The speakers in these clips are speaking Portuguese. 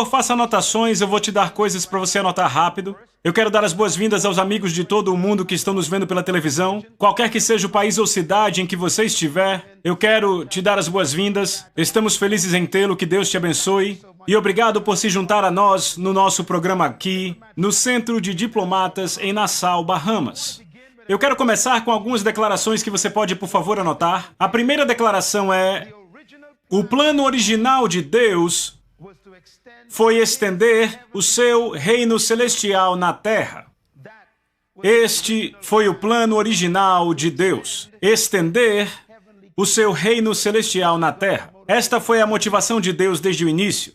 Faça anotações, eu vou te dar coisas para você anotar rápido. Eu quero dar as boas-vindas aos amigos de todo o mundo que estão nos vendo pela televisão. Qualquer que seja o país ou cidade em que você estiver, eu quero te dar as boas-vindas. Estamos felizes em tê-lo, que Deus te abençoe. E obrigado por se juntar a nós no nosso programa aqui, no Centro de Diplomatas em Nassau, Bahamas. Eu quero começar com algumas declarações que você pode, por favor, anotar. A primeira declaração é: o plano original de Deus foi estender o seu reino celestial na terra. Este foi o plano original de Deus, estender o seu reino celestial na terra. Esta foi a motivação de Deus desde o início.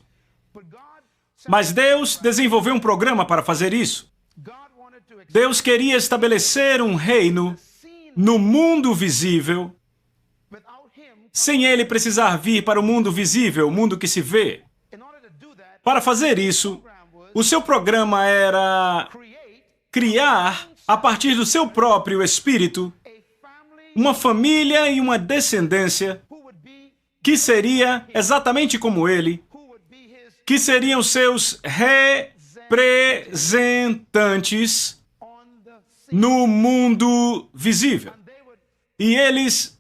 Mas Deus desenvolveu um programa para fazer isso. Deus queria estabelecer um reino no mundo visível, sem ele precisar vir para o mundo visível, o mundo que se vê. Para fazer isso, o seu programa era criar, a partir do seu próprio espírito, uma família e uma descendência que seria exatamente como ele, que seriam seus representantes no mundo visível. E eles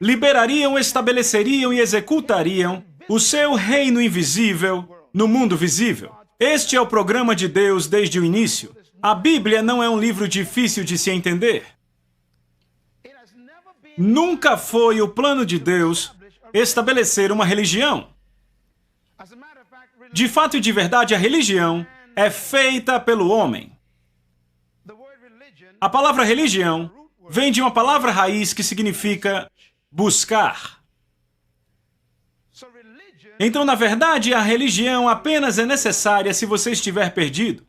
liberariam, estabeleceriam e executariam o seu reino invisível no mundo visível. Este é o programa de Deus desde o início. A Bíblia não é um livro difícil de se entender. Nunca foi o plano de Deus estabelecer uma religião. De fato e de verdade, a religião é feita pelo homem. A palavra religião vem de uma palavra raiz que significa buscar. Então, na verdade, a religião apenas é necessária se você estiver perdido.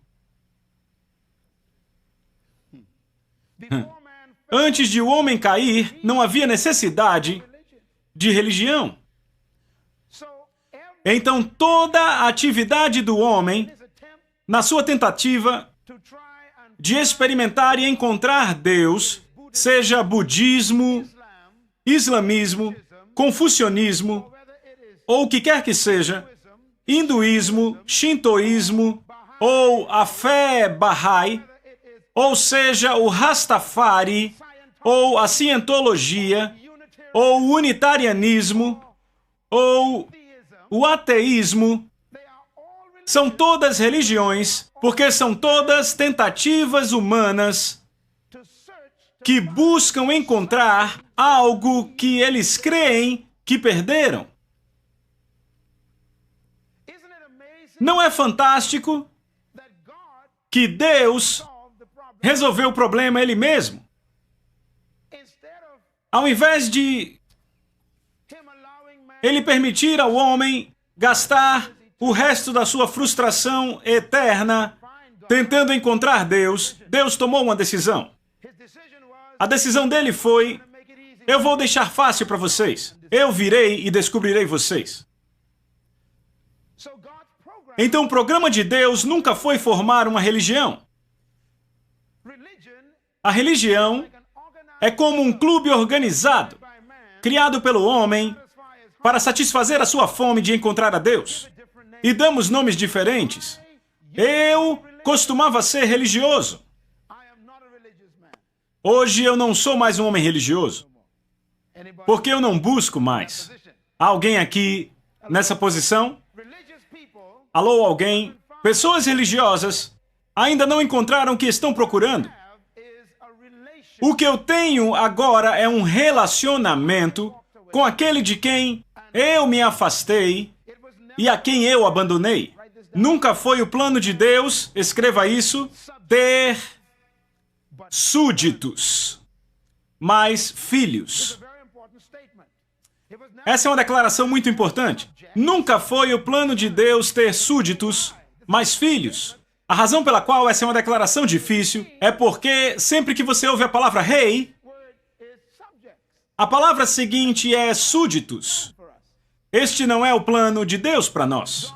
Antes de o homem cair, não havia necessidade de religião. Então, toda a atividade do homem, na sua tentativa de experimentar e encontrar Deus, seja budismo, islamismo, confucionismo, ou o que quer que seja, hinduísmo, shintoísmo, ou a fé Bahá'í, ou seja, o Rastafari, ou a cientologia, ou o unitarianismo, ou o ateísmo, são todas religiões, porque são todas tentativas humanas que buscam encontrar algo que eles creem que perderam. Não é fantástico que Deus resolveu o problema ele mesmo? Ao invés de ele permitir ao homem gastar o resto da sua frustração eterna tentando encontrar Deus, Deus tomou uma decisão. A decisão dele foi: eu vou deixar fácil para vocês. Eu virei e descobrirei vocês. Então, o programa de Deus nunca foi formar uma religião. A religião é como um clube organizado, criado pelo homem para satisfazer a sua fome de encontrar a Deus. E damos nomes diferentes. Eu costumava ser religioso. Hoje eu não sou mais um homem religioso, porque eu não busco mais. Há alguém aqui nessa posição? Alô, alguém? Pessoas religiosas ainda não encontraram o que estão procurando. O que eu tenho agora é um relacionamento com aquele de quem eu me afastei e a quem eu abandonei. Nunca foi o plano de Deus, escreva isso, ter súditos, mas filhos. Essa é uma declaração muito importante. Nunca foi o plano de Deus ter súditos, mas filhos. A razão pela qual essa é uma declaração difícil é porque sempre que você ouve a palavra rei, a palavra seguinte é súditos. Este não é o plano de Deus para nós.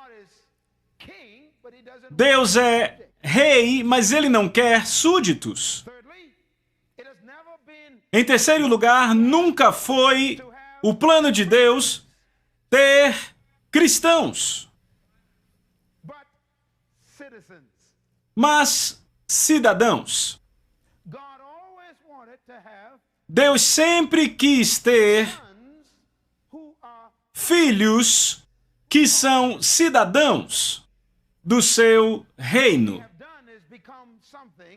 Deus é rei, mas ele não quer súditos. Em terceiro lugar, nunca foi o plano de Deus ter cristãos. mas cidadãos. Deus sempre quis ter filhos que são cidadãos do seu reino.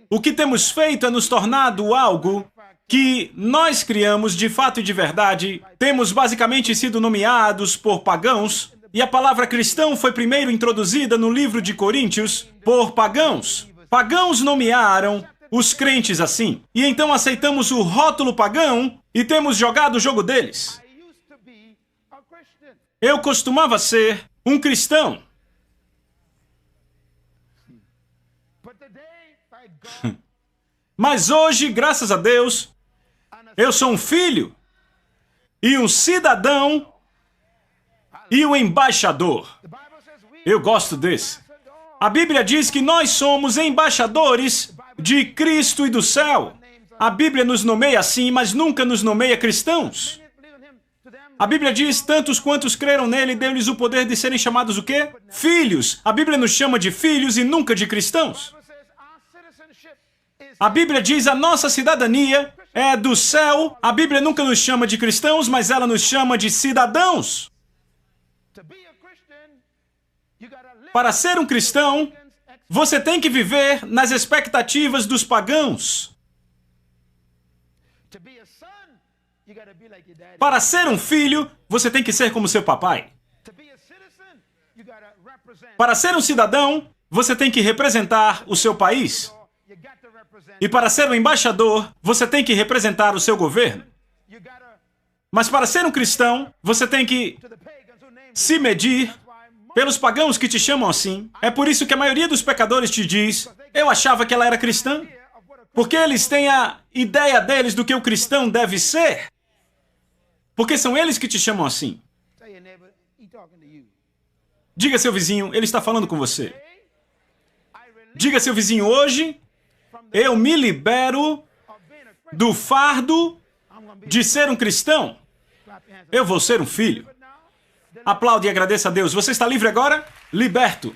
O que temos feito é nos tornado algo que nós criamos de fato e de verdade. Temos basicamente sido nomeados por pagãos, e a palavra cristão foi primeiro introduzida no livro de Coríntios por pagãos. Pagãos nomearam os crentes assim. E então aceitamos o rótulo pagão e temos jogado o jogo deles. Eu costumava ser um cristão. Mas hoje, graças a Deus, eu sou um filho e um cidadão e um embaixador. Eu gosto desse. A Bíblia diz que nós somos embaixadores de Cristo e do céu. A Bíblia nos nomeia assim, mas nunca nos nomeia cristãos. A Bíblia diz, tantos quantos creram nele, deu-lhes o poder de serem chamados o quê? Filhos. A Bíblia nos chama de filhos e nunca de cristãos. A Bíblia diz, a nossa cidadania é do céu. A Bíblia nunca nos chama de cristãos, mas ela nos chama de cidadãos. Para ser um cristão, você tem que viver nas expectativas dos pagãos. Para ser um filho, você tem que ser como seu papai. Para ser um cidadão, você tem que representar o seu país. E para ser um embaixador, você tem que representar o seu governo. Mas para ser um cristão, você tem que se medir pelos pagãos que te chamam assim. É por isso que a maioria dos pecadores te diz, eu achava que ela era cristã. Porque eles têm a ideia deles do que o cristão deve ser. Porque são eles que te chamam assim. Diga seu vizinho, ele está falando com você. Diga seu vizinho, hoje eu me libero do fardo de ser um cristão. Eu vou ser um filho. Aplaude e agradeça a Deus. Você está livre agora? Liberto.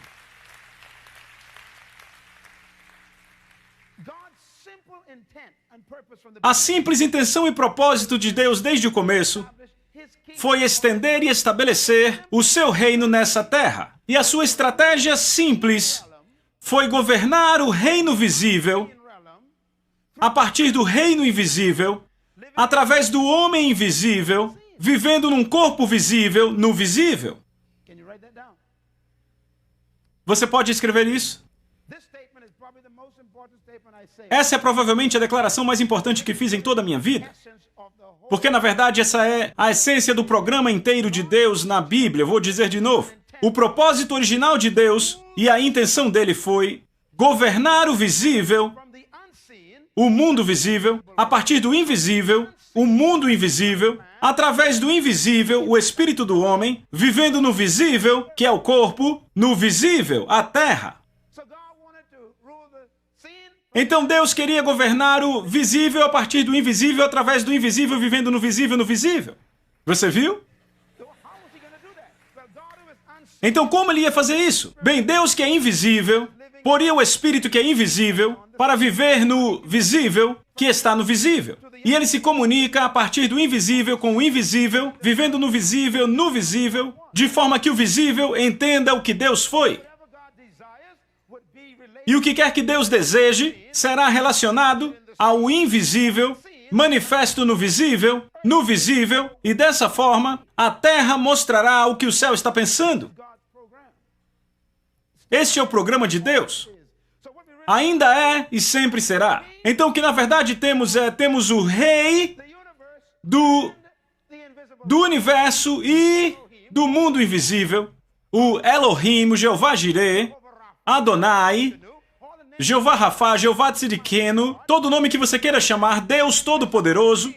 A simples intenção e propósito de Deus desde o começo foi estender e estabelecer o seu reino nessa terra. E a sua estratégia simples foi governar o reino visível a partir do reino invisível, através do homem invisível, vivendo num corpo visível, no visível. Você pode escrever isso? Essa é provavelmente a declaração mais importante que fiz em toda a minha vida. Porque, na verdade, essa é a essência do programa inteiro de Deus na Bíblia. Vou dizer de novo. O propósito original de Deus e a intenção dele foi governar o visível, o mundo visível, a partir do invisível, o mundo invisível, através do invisível, o espírito do homem, vivendo no visível, que é o corpo, no visível, a terra. Então Deus queria governar o visível a partir do invisível, através do invisível, vivendo no visível, no visível. Você viu? Então como ele ia fazer isso? Bem, Deus que é invisível, poria o espírito que é invisível para viver no visível, que está no visível. E ele se comunica a partir do invisível com o invisível, vivendo no visível, de forma que o visível entenda o que Deus foi. E o que quer que Deus deseje será relacionado ao invisível, manifesto no visível, e dessa forma, a terra mostrará o que o céu está pensando. Este é o programa de Deus. Ainda é e sempre será. Então o que na verdade temos o rei do universo e do mundo invisível, o Elohim, o Jeová Jireh, Adonai, Jeová Rafá, Jeová Tzidkenu, todo nome que você queira chamar, Deus Todo-Poderoso.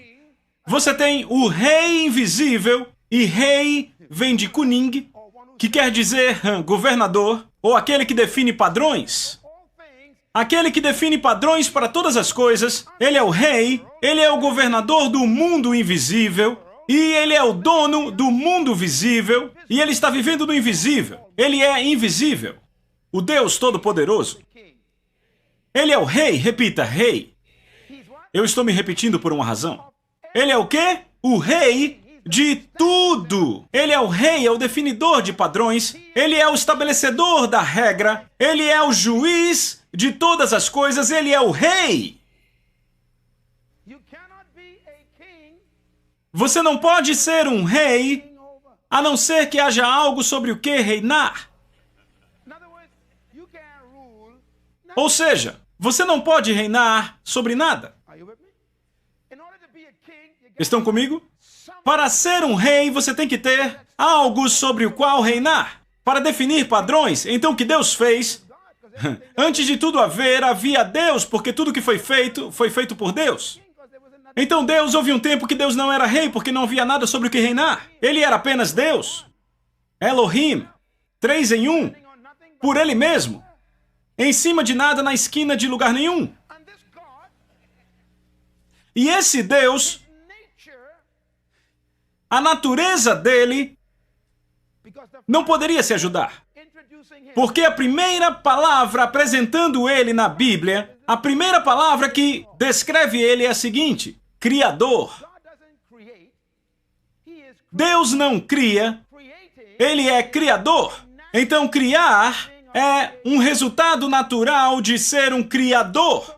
Você tem o Rei Invisível, e Rei vem de Kuning, que quer dizer governador, ou aquele que define padrões. Aquele que define padrões para todas as coisas. Ele é o Rei, ele é o governador do mundo invisível, e ele é o dono do mundo visível, e ele está vivendo no invisível. Ele é invisível. o Deus Todo-Poderoso. Ele é o rei, repita, rei. Eu estou me repetindo por uma razão. Ele é o quê? O rei de tudo. Ele é o rei, é o definidor de padrões. Ele é o estabelecedor da regra. Ele é o juiz de todas as coisas. Ele é o rei. Você não pode ser um rei a não ser que haja algo sobre o que reinar. Ou seja, você não pode reinar sobre nada. Estão comigo? Para ser um rei, você tem que ter algo sobre o qual reinar. Para definir padrões, então o que Deus fez? Antes de tudo haver, havia Deus, porque tudo que foi feito por Deus. Então Deus, houve um tempo que Deus não era rei, porque não havia nada sobre o que reinar. Ele era apenas Deus. Elohim, 3 em 1, por Ele mesmo. Em cima de nada, na esquina de lugar nenhum. E esse Deus, a natureza dele não poderia se ajudar. Porque a primeira palavra apresentando ele na Bíblia, a primeira palavra que descreve ele é a seguinte: Criador. Deus não cria, ele é criador. Então criar é um resultado natural de ser um criador.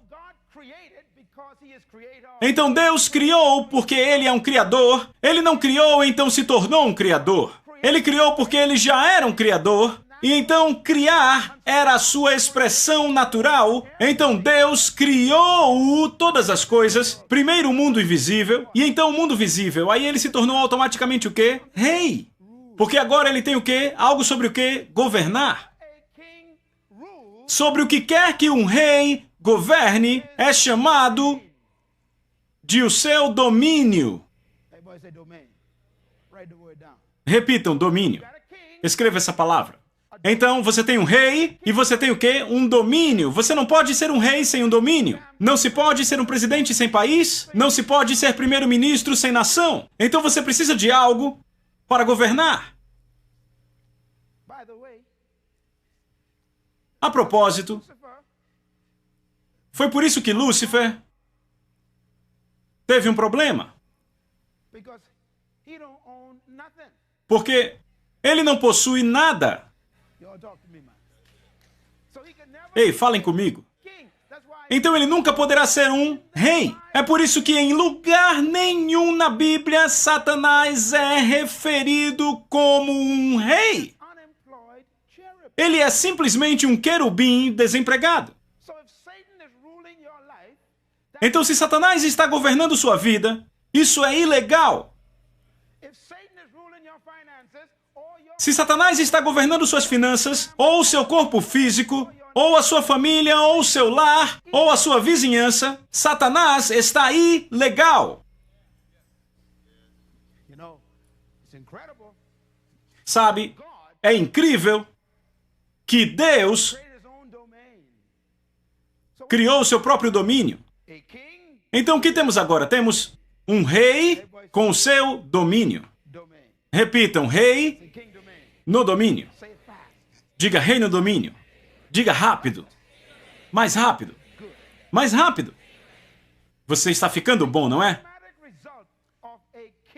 Então Deus criou porque Ele é um criador. Ele não criou, então se tornou um criador. Ele criou porque Ele já era um criador. E então criar era a sua expressão natural. Então Deus criou todas as coisas. Primeiro o mundo invisível. E então o mundo visível. Aí Ele se tornou automaticamente o quê? Rei. Porque agora Ele tem o quê? Algo sobre o quê? Governar. Sobre o que quer que um rei governe é chamado de o seu domínio. Repitam, domínio. Escreva essa palavra. Então, você tem um rei e você tem o quê? Um domínio. Você não pode ser um rei sem um domínio. Não se pode ser um presidente sem país. Não se pode ser primeiro-ministro sem nação. Então, você precisa de algo para governar. A propósito, foi por isso que Lúcifer teve um problema. Porque ele não possui nada. Ei, falem comigo. Então ele nunca poderá ser um rei. É por isso que em lugar nenhum na Bíblia Satanás é referido como um rei. Ele é simplesmente um querubim desempregado. Então, se Satanás está governando sua vida, isso é ilegal. Se Satanás está governando suas finanças, ou seu corpo físico, ou a sua família, ou o seu lar, ou a sua vizinhança, Satanás está ilegal. Sabe, é incrível que Deus criou o seu próprio domínio. Então, o que temos agora? Temos um rei com o seu domínio. Repitam, rei no domínio. Diga rei no domínio. Diga rápido. Mais rápido. Mais rápido. Você está ficando bom, não é?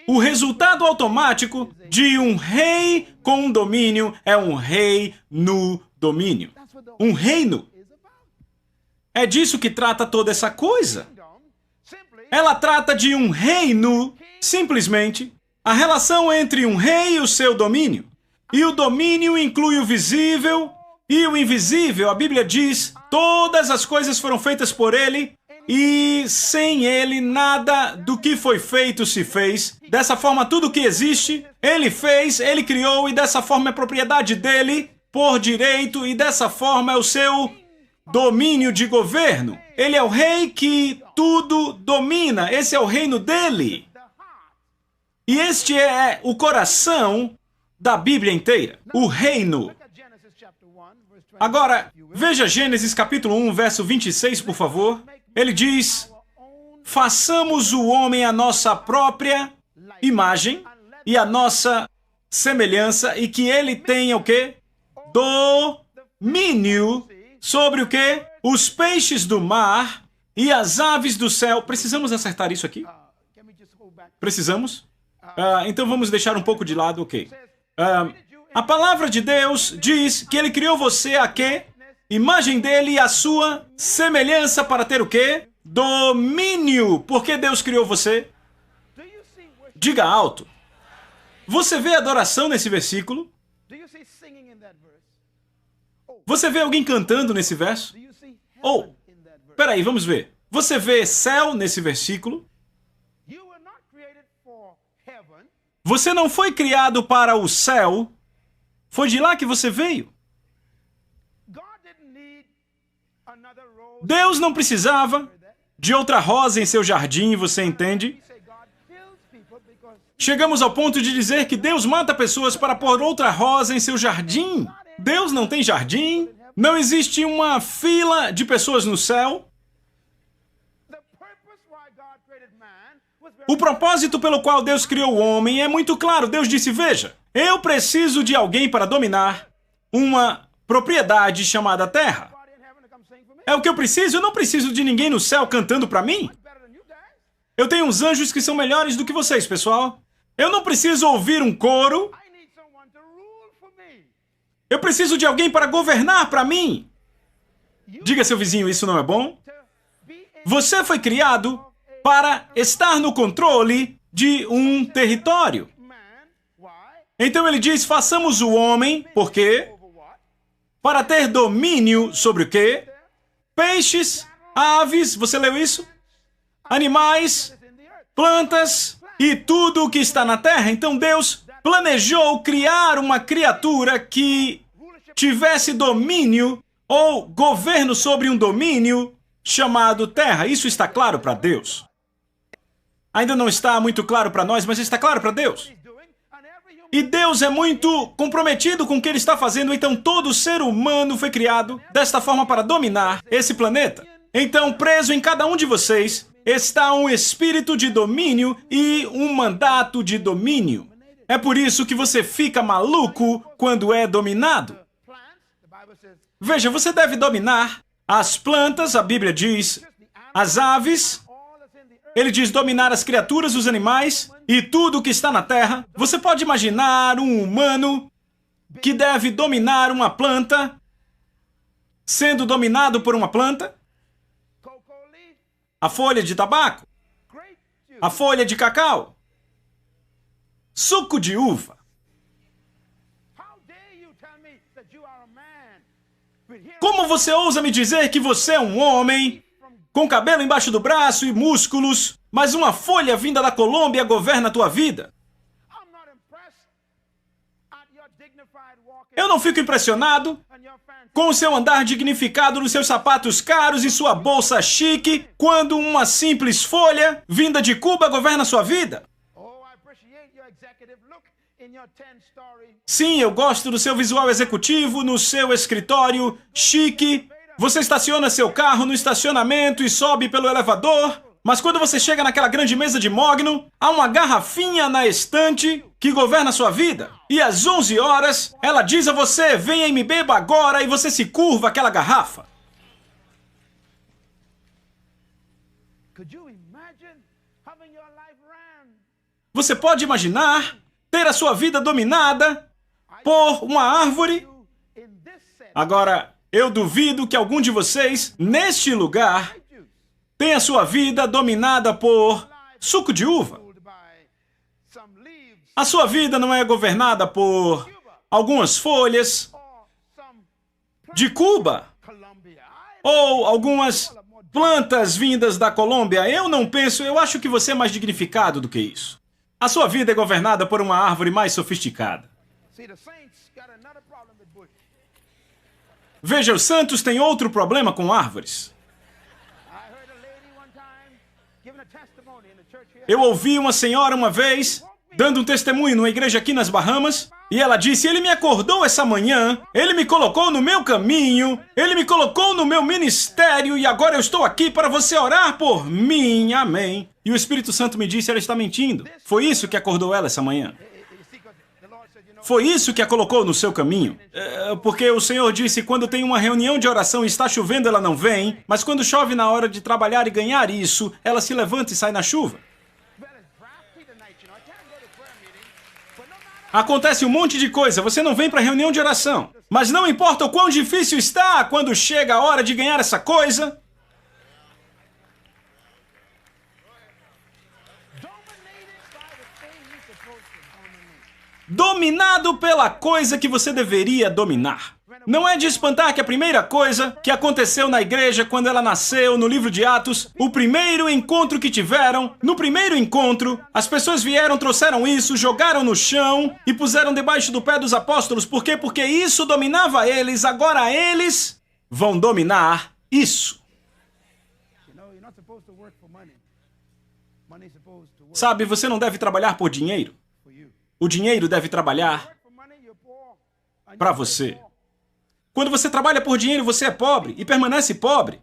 O resultado automático de um rei com um domínio é um rei no domínio. Um reino. É disso que trata toda essa coisa. Ela trata de um reino, simplesmente, a relação entre um rei e o seu domínio. E o domínio inclui o visível e o invisível. A Bíblia diz, todas as coisas foram feitas por ele e sem ele nada do que foi feito se fez. Dessa forma, tudo que existe, ele fez, ele criou e dessa forma é propriedade dele, por direito, e dessa forma é o seu domínio de governo. Ele é o rei que tudo domina. Esse é o reino dele. E este é o coração da Bíblia inteira. O reino. Agora, veja Gênesis capítulo 1, verso 26, por favor. Ele diz, façamos o homem a nossa própria imagem e a nossa semelhança, e que ele tenha o quê? domínio sobre o quê? Os peixes do mar e as aves do céu. Precisamos acertar isso aqui? Precisamos? Então vamos deixar um pouco de lado, ok. A palavra de Deus diz que Ele criou você a quê? Imagem dele e a sua semelhança para ter o quê? Domínio. Por que Deus criou você? Diga alto. Você vê adoração nesse versículo? Você vê alguém cantando nesse verso? Ou, peraí, vamos ver. Você vê céu nesse versículo? Você não foi criado para o céu. Foi de lá que você veio. Deus não precisava de outra rosa em seu jardim, você entende? Chegamos ao ponto de dizer que Deus mata pessoas para pôr outra rosa em seu jardim. Deus não tem jardim. Não existe uma fila de pessoas no céu. O propósito pelo qual Deus criou o homem é muito claro. Deus disse, veja, eu preciso de alguém para dominar uma propriedade chamada terra. É o que eu preciso. Eu não preciso de ninguém no céu cantando para mim. Eu tenho uns anjos que são melhores do que vocês, pessoal. Eu não preciso ouvir um coro. Eu preciso de alguém para governar para mim. Diga, seu vizinho, isso não é bom? Você foi criado para estar no controle de um território. Então ele diz, façamos o homem, por quê? Para ter domínio sobre o quê? Peixes, aves, você leu isso? Animais, plantas e tudo o que está na terra. Então Deus planejou criar uma criatura que tivesse domínio ou governo sobre um domínio chamado terra. Isso está claro para Deus. Ainda não está muito claro para nós, mas está claro para Deus. E Deus é muito comprometido com o que Ele está fazendo, então todo ser humano foi criado desta forma para dominar esse planeta. Então, preso em cada um de vocês, está um espírito de domínio e um mandato de domínio. É por isso que você fica maluco quando é dominado. Veja, você deve dominar as plantas, a Bíblia diz, as aves. Ele diz dominar as criaturas, os animais e tudo o que está na terra. Você pode imaginar um humano que deve dominar uma planta, sendo dominado por uma planta? A folha de tabaco, a folha de cacau, suco de uva. Como você ousa me dizer que você é um homem com cabelo embaixo do braço e músculos, mas uma folha vinda da Colômbia governa a tua vida? Eu não fico impressionado com o seu andar dignificado nos seus sapatos caros e sua bolsa chique, quando uma simples folha vinda de Cuba governa a sua vida. Sim, eu gosto do seu visual executivo, no seu escritório chique. Você estaciona seu carro no estacionamento e sobe pelo elevador. Mas quando você chega naquela grande mesa de mogno, há uma garrafinha na estante que governa a sua vida. E às 11 horas, ela diz a você, venha e me beba agora, e você se curva aquela garrafa. Você pode imaginar ter a sua vida dominada por uma árvore? Agora, eu duvido que algum de vocês, neste lugar, tenha a sua vida dominada por suco de uva. A sua vida não é governada por algumas folhas de Cuba ou algumas plantas vindas da Colômbia. Eu acho que você é mais dignificado do que isso. A sua vida é governada por uma árvore mais sofisticada. Veja, os santos têm outro problema com árvores. Eu ouvi uma senhora uma vez dando um testemunho numa igreja aqui nas Bahamas, e ela disse, ele me acordou essa manhã, ele me colocou no meu caminho, ele me colocou no meu ministério, e agora eu estou aqui para você orar por mim, amém. E o Espírito Santo me disse, ela está mentindo. Foi isso que acordou ela essa manhã. Foi isso que a colocou no seu caminho. Porque o Senhor disse, quando tem uma reunião de oração e está chovendo, ela não vem, mas quando chove na hora de trabalhar e ganhar isso, ela se levanta e sai na chuva. Acontece um monte de coisa, você não vem para a reunião de oração. Mas não importa o quão difícil está, quando chega a hora de ganhar essa coisa... Dominado pela coisa que você deveria dominar. Não é de espantar que a primeira coisa que aconteceu na igreja quando ela nasceu, no livro de Atos, o primeiro encontro que tiveram, no primeiro encontro, as pessoas vieram, trouxeram isso, jogaram no chão e puseram debaixo do pé dos apóstolos. Por quê? Porque isso dominava eles, agora eles vão dominar isso. Sabe, você não deve trabalhar por dinheiro. O dinheiro deve trabalhar para você. Quando você trabalha por dinheiro, você é pobre e permanece pobre.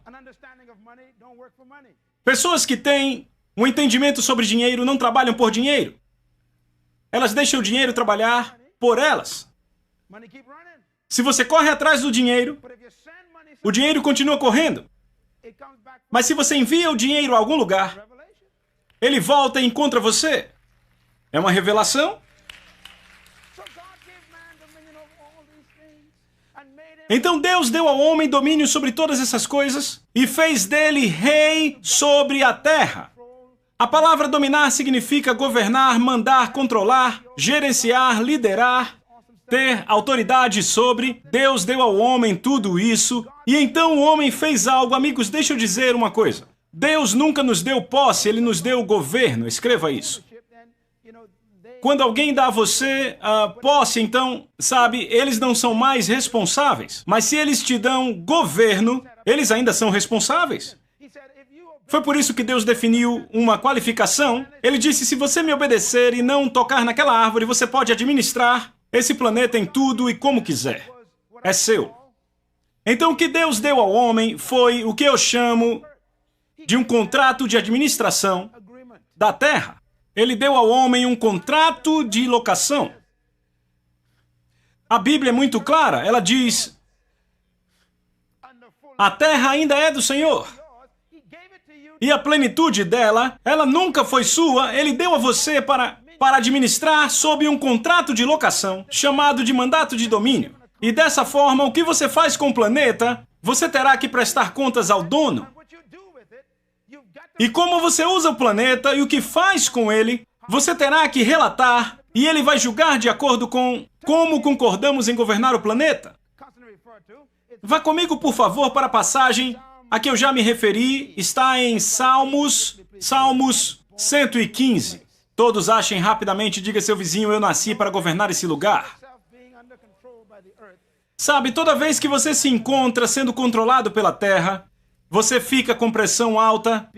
Pessoas que têm um entendimento sobre dinheiro não trabalham por dinheiro. Elas deixam o dinheiro trabalhar por elas. Se você corre atrás do dinheiro, o dinheiro continua correndo. Mas se você envia o dinheiro a algum lugar, ele volta e encontra você. É uma revelação? Então Deus deu ao homem domínio sobre todas essas coisas e fez dele rei sobre a terra. A palavra dominar significa governar, mandar, controlar, gerenciar, liderar, ter autoridade sobre. Deus deu ao homem tudo isso e então o homem fez algo. Amigos, deixa eu dizer uma coisa. Deus nunca nos deu posse, Ele nos deu o governo. Escreva isso. Quando alguém dá a você a posse, então, sabe, eles não são mais responsáveis. Mas se eles te dão governo, eles ainda são responsáveis. Foi por isso que Deus definiu uma qualificação. Ele disse, se você me obedecer e não tocar naquela árvore, você pode administrar esse planeta em tudo e como quiser. É seu. Então, o que Deus deu ao homem foi o que eu chamo de um contrato de administração da terra. Ele deu ao homem um contrato de locação. A Bíblia é muito clara. Ela diz, a terra ainda é do Senhor. E a plenitude dela, ela nunca foi sua. Ele deu a você para administrar sob um contrato de locação, chamado de mandato de domínio. E dessa forma, o que você faz com o planeta, você terá que prestar contas ao dono. E como você usa o planeta e o que faz com ele, você terá que relatar e ele vai julgar de acordo com como concordamos em governar o planeta. Vá comigo, por favor, para a passagem a que eu já me referi. Está em Salmos 115. Todos achem rapidamente, diga seu vizinho, eu nasci para governar esse lugar. Sabe, toda vez que você se encontra sendo controlado pela terra, você fica com pressão alta,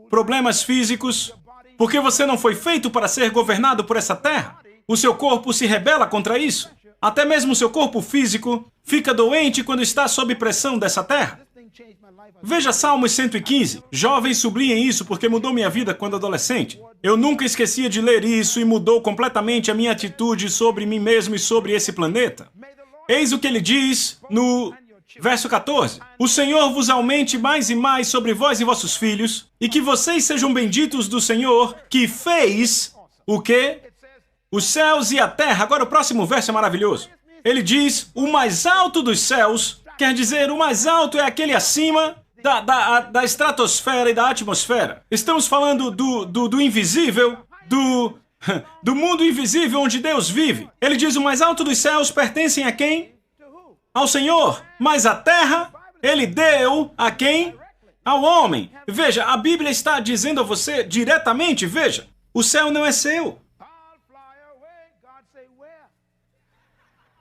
problemas físicos, porque você não foi feito para ser governado por essa terra. O seu corpo se rebela contra isso. Até mesmo o seu corpo físico fica doente quando está sob pressão dessa terra. Veja Salmos 115. Jovens sublinhem isso porque mudou minha vida quando adolescente. Eu nunca esquecia de ler isso e mudou completamente a minha atitude sobre mim mesmo e sobre esse planeta. Eis o que ele diz no verso 14. O Senhor vos aumente mais e mais sobre vós e vossos filhos, e que vocês sejam benditos do Senhor, que fez o quê? Os céus e a terra. Agora o próximo verso é maravilhoso. Ele diz, o mais alto dos céus, quer dizer, o mais alto é aquele acima da estratosfera e da atmosfera. Estamos falando do invisível, do mundo invisível onde Deus vive. Ele diz, o mais alto dos céus pertencem a quem? Ao Senhor. Mas a terra, Ele deu a quem? Ao homem. Veja, a Bíblia está dizendo a você diretamente, veja, o céu não é seu.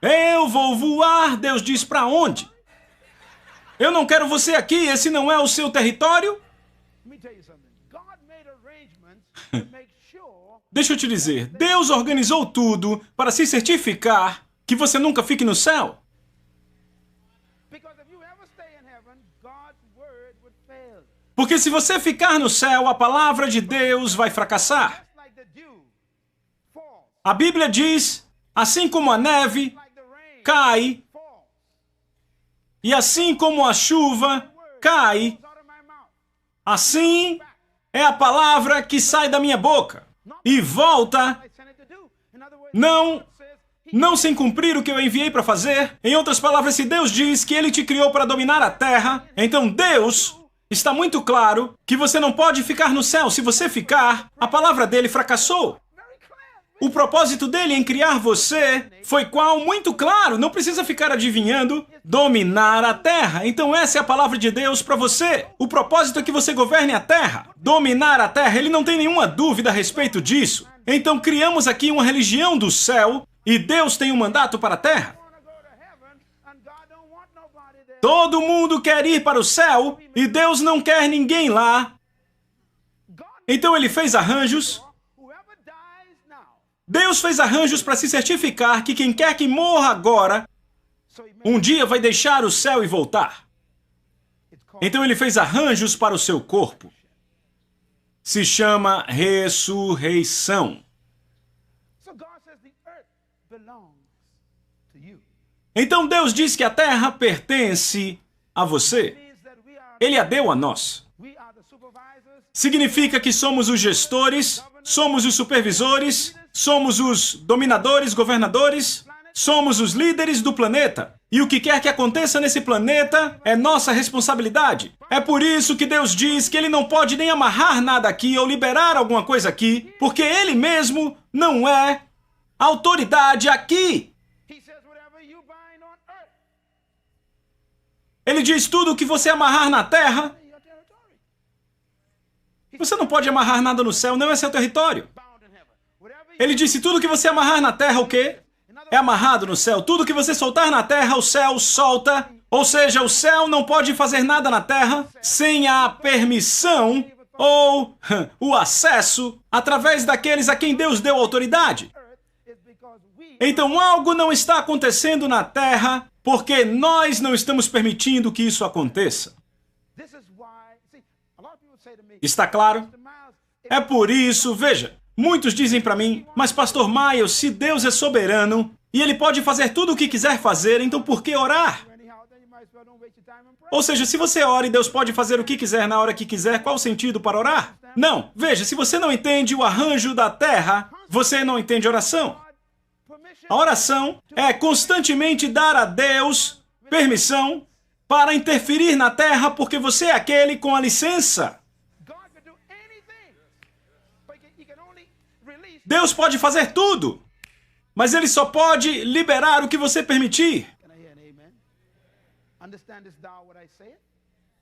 Eu vou voar, Deus diz, para onde? Eu não quero você aqui, esse não é o seu território? Deixa eu te dizer, Deus organizou tudo para se certificar que você nunca fique no céu. Porque se você ficar no céu, a palavra de Deus vai fracassar. A Bíblia diz, assim como a neve cai, e assim como a chuva cai, assim é a palavra que sai da minha boca e volta, não sem cumprir o que eu enviei para fazer. Em outras palavras, se Deus diz que Ele te criou para dominar a terra, então Deus está muito claro que você não pode ficar no céu. Se você ficar, a palavra dele fracassou. O propósito dele em criar você foi qual? Muito claro, não precisa ficar adivinhando. Dominar a terra. Então essa é a palavra de Deus para você. O propósito é que você governe a terra. Dominar a terra, ele não tem nenhuma dúvida a respeito disso. Então criamos aqui uma religião do céu e Deus tem um mandato para a terra. Todo mundo quer ir para o céu e Deus não quer ninguém lá. Então ele fez arranjos. Deus fez arranjos para se certificar que quem quer que morra agora, um dia vai deixar o céu e voltar. Então ele fez arranjos para o seu corpo. Se chama ressurreição. Então Deus diz que a terra pertence a você. Ele a deu a nós. Significa que somos os gestores, somos os supervisores, somos os dominadores, governadores, somos os líderes do planeta. E o que quer que aconteça nesse planeta é nossa responsabilidade. É por isso que Deus diz que Ele não pode nem amarrar nada aqui ou liberar alguma coisa aqui, porque Ele mesmo não é autoridade aqui. Ele diz tudo o que você amarrar na terra. Você não pode amarrar nada no céu, não é seu território. Ele disse tudo que você amarrar na terra, o quê? É amarrado no céu. Tudo que você soltar na terra, o céu solta. Ou seja, o céu não pode fazer nada na terra sem a permissão ou o acesso através daqueles a quem Deus deu autoridade. Então algo não está acontecendo na terra porque nós não estamos permitindo que isso aconteça. Está claro? É por isso, veja, muitos dizem para mim, mas Pastor Miles, se Deus é soberano e Ele pode fazer tudo o que quiser fazer, então por que orar? Ou seja, se você ora e Deus pode fazer o que quiser na hora que quiser, qual o sentido para orar? Não, veja, se você não entende o arranjo da terra, você não entende oração. A oração é constantemente dar a Deus permissão para interferir na terra, porque você é aquele com a licença. Deus pode fazer tudo, mas Ele só pode liberar o que você permitir.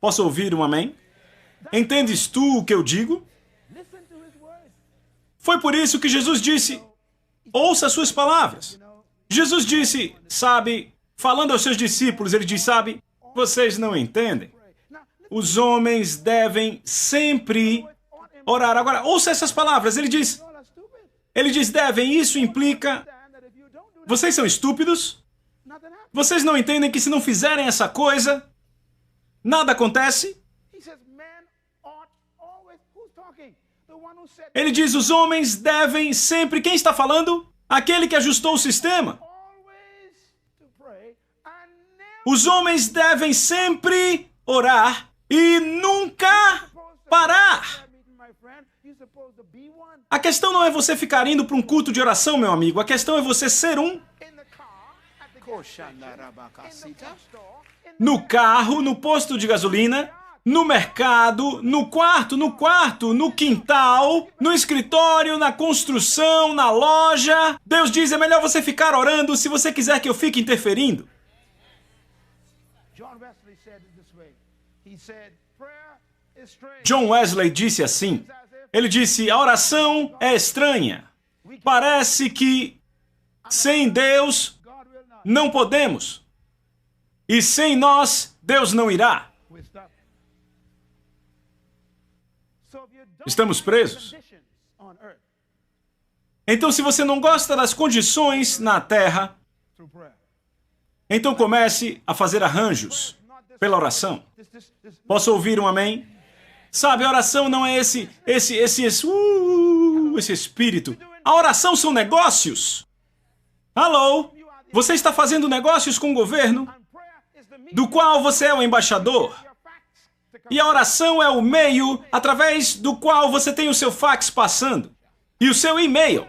Posso ouvir um amém? Entendes tu o que eu digo? Foi por isso que Jesus disse, ouça as suas palavras. Jesus disse, sabe, falando aos seus discípulos, Ele diz, sabe, vocês não entendem. Os homens devem sempre orar. Agora, ouça essas palavras. Ele diz, devem, isso implica... Vocês são estúpidos? Vocês não entendem que se não fizerem essa coisa, nada acontece? Ele diz, os homens devem sempre... Quem está falando? Aquele que ajustou o sistema. Os homens devem sempre orar e nunca parar. A questão não é você ficar indo para um culto de oração, meu amigo. A questão é você ser um. No carro, no posto de gasolina, no mercado, no quarto, no quintal, no escritório, na construção, na loja. Deus diz, é melhor você ficar orando se você quiser que eu fique interferindo. John Wesley disse assim, ele disse, a oração é estranha. Parece que sem Deus não podemos. E sem nós, Deus não irá. Estamos presos. Então, se você não gosta das condições na terra, então comece a fazer arranjos pela oração. Posso ouvir um amém? Sabe, a oração não é esse espírito. A oração são negócios. Alô? Você está fazendo negócios com o governo, do qual você é o embaixador. E a oração é o meio através do qual você tem o seu fax passando. E o seu e-mail.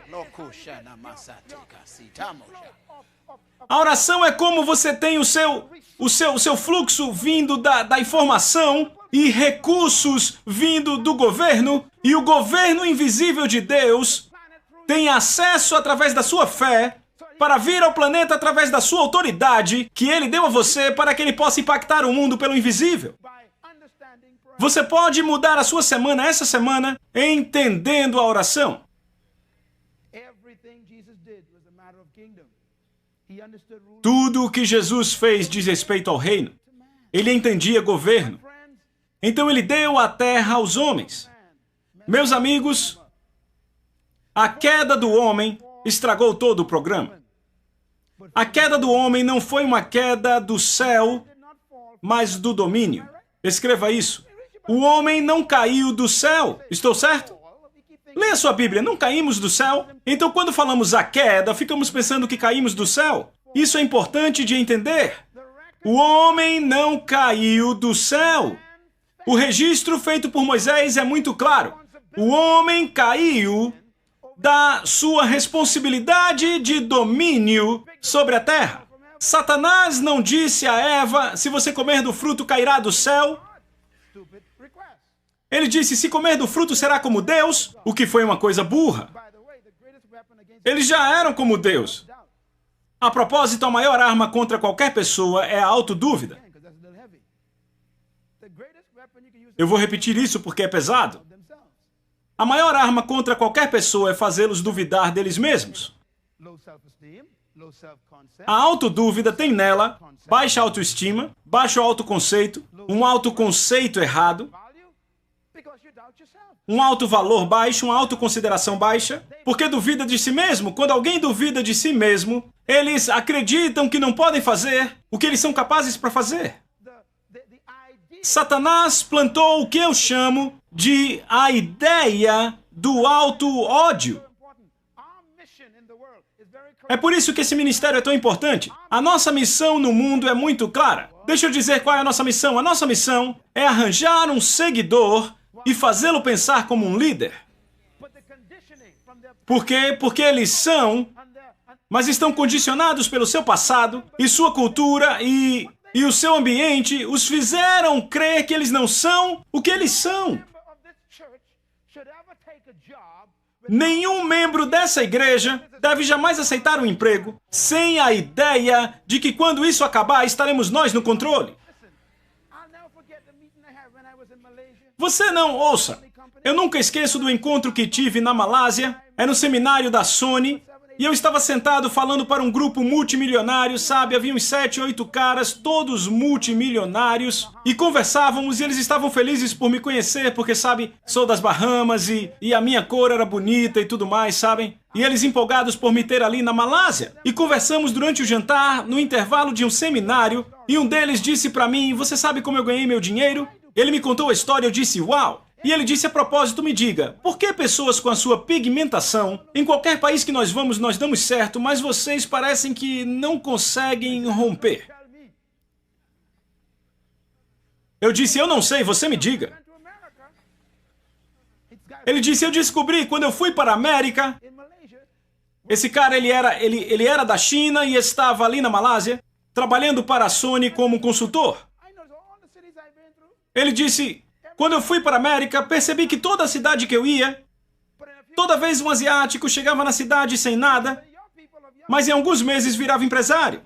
A oração é como você tem o seu fluxo vindo da informação e recursos vindo do governo. E o governo invisível de Deus tem acesso através da sua fé para vir ao planeta através da sua autoridade que Ele deu a você para que Ele possa impactar o mundo pelo invisível. Você pode mudar a sua semana essa semana entendendo a oração. Tudo o que Jesus fez diz respeito ao reino. Ele entendia governo. Então Ele deu a terra aos homens. Meus amigos, a queda do homem estragou todo o programa. A queda do homem não foi uma queda do céu, mas do domínio. Escreva isso. O homem não caiu do céu. Estou certo? Leia sua Bíblia. Não caímos do céu. Então, quando falamos a queda, ficamos pensando que caímos do céu. Isso é importante de entender. O homem não caiu do céu. O registro feito por Moisés é muito claro. O homem caiu da sua responsabilidade de domínio sobre a terra. Satanás não disse a Eva, se você comer do fruto cairá do céu. Ele disse, se comer do fruto será como Deus, o que foi uma coisa burra. Eles já eram como Deus. A propósito, a maior arma contra qualquer pessoa é a autodúvida. Eu vou repetir isso porque é pesado. A maior arma contra qualquer pessoa é fazê-los duvidar deles mesmos. A autodúvida tem nela baixa autoestima, baixo autoconceito, um autoconceito errado, um alto valor baixo, uma autoconsideração baixa, porque duvida de si mesmo. Quando alguém duvida de si mesmo, eles acreditam que não podem fazer o que eles são capazes para fazer. Satanás plantou o que eu chamo de a ideia do auto-ódio. É por isso que esse ministério é tão importante. A nossa missão no mundo é muito clara. Deixa eu dizer qual é a nossa missão. A nossa missão é arranjar um seguidor e fazê-lo pensar como um líder. Por quê? Porque eles são, mas estão condicionados pelo seu passado e sua cultura e o seu ambiente os fizeram crer que eles não são o que eles são. Nenhum membro dessa igreja deve jamais aceitar um emprego sem a ideia de que quando isso acabar, estaremos nós no controle. Você não ouça. Eu nunca esqueço do encontro que tive na Malásia. É no seminário da Sony. E eu estava sentado falando para um grupo multimilionário, sabe? Havia uns 7, 8 caras, todos multimilionários. E conversávamos e eles estavam felizes por me conhecer, porque, sabe, sou das Bahamas e a minha cor era bonita e tudo mais, sabem? E eles empolgados por me ter ali na Malásia. E conversamos durante o jantar, no intervalo de um seminário. E um deles disse para mim, você sabe como eu ganhei meu dinheiro? Ele me contou a história, eu disse, uau! E ele disse a propósito, me diga, por que pessoas com a sua pigmentação, em qualquer país que nós vamos, nós damos certo, mas vocês parecem que não conseguem romper? Eu disse, eu não sei, você me diga. Ele disse, eu descobri quando eu fui para a América. Esse cara, ele era da China e estava ali na Malásia, trabalhando para a Sony como consultor. Ele disse, quando eu fui para a América, percebi que toda a cidade que eu ia, toda vez um asiático chegava na cidade sem nada, mas em alguns meses virava empresário.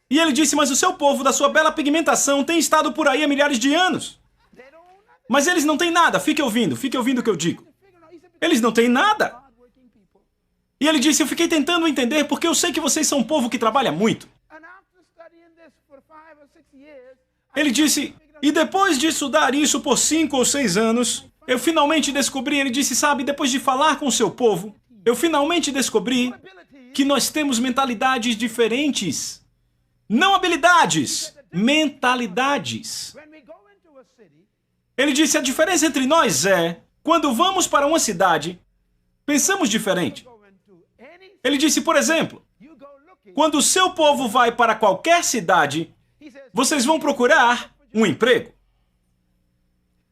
E ele disse, mas o seu povo da sua bela pigmentação tem estado por aí há milhares de anos. Mas eles não têm nada, fique ouvindo o que eu digo. Eles não têm nada. E ele disse, eu fiquei tentando entender porque eu sei que vocês são um povo que trabalha muito. Ele disse, e depois de estudar isso por 5 ou 6 anos, eu finalmente descobri, ele disse, sabe, depois de falar com o seu povo, eu finalmente descobri que nós temos mentalidades diferentes. Não habilidades, mentalidades. Ele disse, a diferença entre nós é, quando vamos para uma cidade, pensamos diferente. Ele disse, por exemplo, quando o seu povo vai para qualquer cidade, vocês vão procurar um emprego.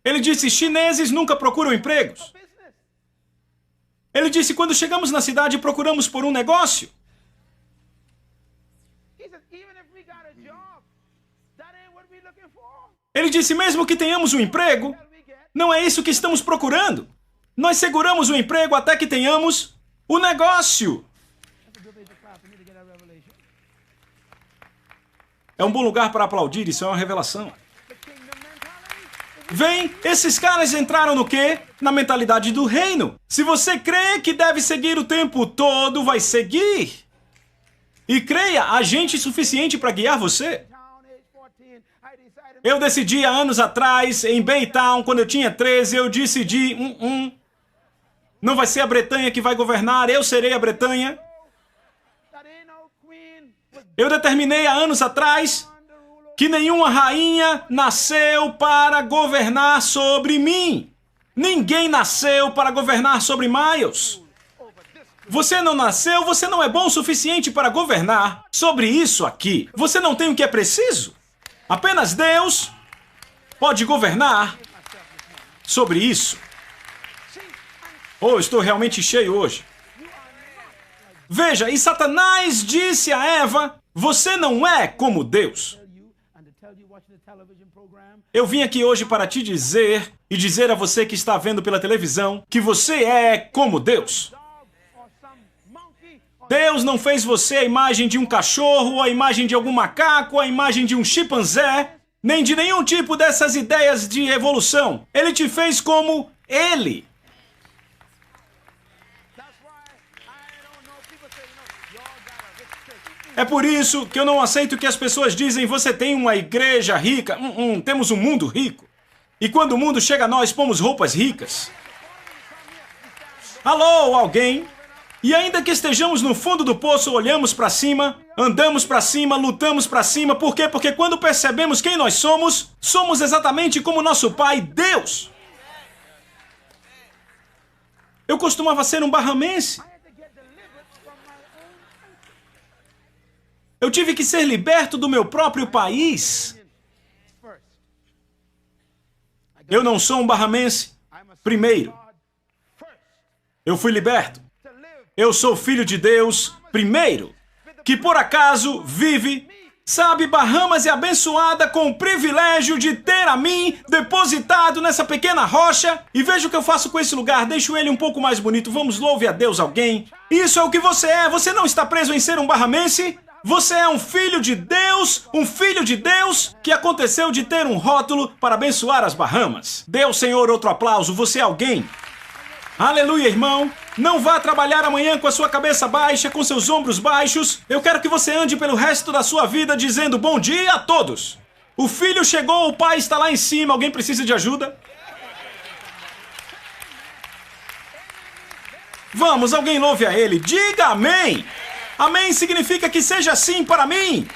Ele disse, chineses nunca procuram empregos. Ele disse, quando chegamos na cidade, procuramos por um negócio. Ele disse, mesmo que tenhamos um emprego, não é isso que estamos procurando. Nós seguramos o emprego até que tenhamos o negócio. É um bom lugar para aplaudir, isso é uma revelação. Vem, esses caras entraram no quê? Na mentalidade do reino. Se você crê que deve seguir o tempo todo, vai seguir. E creia, há gente suficiente para guiar você. Eu decidi há anos atrás, em Baytown, quando eu tinha 13, eu decidi, não vai ser a Bretanha que vai governar, eu serei a Bretanha. Eu determinei há anos atrás que nenhuma rainha nasceu para governar sobre mim. Ninguém nasceu para governar sobre Miles. Você não nasceu, você não é bom o suficiente para governar sobre isso aqui. Você não tem o que é preciso. Apenas Deus pode governar sobre isso. Oh, estou realmente cheio hoje. Veja, e Satanás disse a Eva, você não é como Deus. Eu vim aqui hoje para te dizer e dizer a você que está vendo pela televisão que você é como Deus. Deus não fez você a imagem de um cachorro, a imagem de algum macaco, a imagem de um chimpanzé, nem de nenhum tipo dessas ideias de evolução. Ele te fez como Ele. É por isso que eu não aceito que as pessoas dizem você tem uma igreja rica. Temos um mundo rico. E quando o mundo chega a nós, pomos roupas ricas. Alô, alguém? E ainda que estejamos no fundo do poço, olhamos para cima, andamos para cima, lutamos para cima. Por quê? Porque quando percebemos quem nós somos, somos exatamente como nosso Pai, Deus. Eu costumava ser um barramense. Eu tive que ser liberto do meu próprio país. Eu não sou um barramense. Primeiro, eu fui liberto. Eu sou filho de Deus, primeiro, que por acaso vive, sabe, Bahamas é abençoada com o privilégio de ter a mim depositado nessa pequena rocha. E veja o que eu faço com esse lugar, deixo ele um pouco mais bonito. Vamos, louve a Deus alguém. Isso é o que você é, você não está preso em ser um barramense. Você é um filho de Deus que aconteceu de ter um rótulo para abençoar as Bahamas. Dê ao Senhor outro aplauso, você é alguém. Aleluia, irmão. Não vá trabalhar amanhã com a sua cabeça baixa, com seus ombros baixos. Eu quero que você ande pelo resto da sua vida dizendo bom dia a todos. O filho chegou, o pai está lá em cima. Alguém precisa de ajuda? Vamos, alguém louve a ele. Diga amém. Amém significa que seja assim para mim.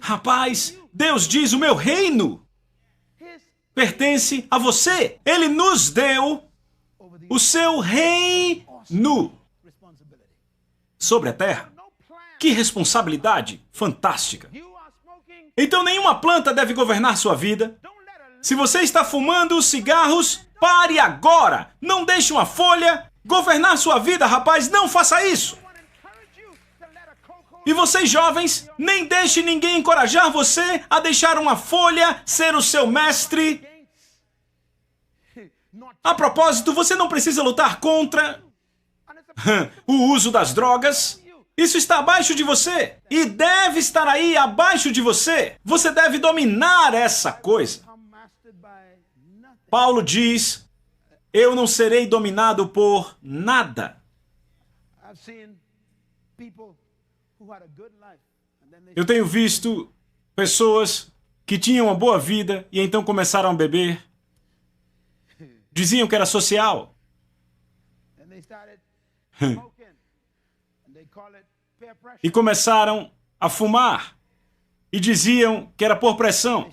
Rapaz, Deus diz, o meu reino pertence a você. Ele nos deu o seu reino sobre a terra. Que responsabilidade fantástica. Então nenhuma planta deve governar sua vida. Se você está fumando cigarros, pare agora. Não deixe uma folha governar sua vida, rapaz. Não faça isso. E vocês jovens, nem deixe ninguém encorajar você a deixar uma folha ser o seu mestre. A propósito, você não precisa lutar contra o uso das drogas. Isso está abaixo de você. E deve estar aí abaixo de você. Você deve dominar essa coisa. Paulo diz, eu não serei dominado por nada. Eu tenho visto pessoas que tinham uma boa vida e então começaram a beber. Diziam que era social. E começaram a fumar. E diziam que era por pressão.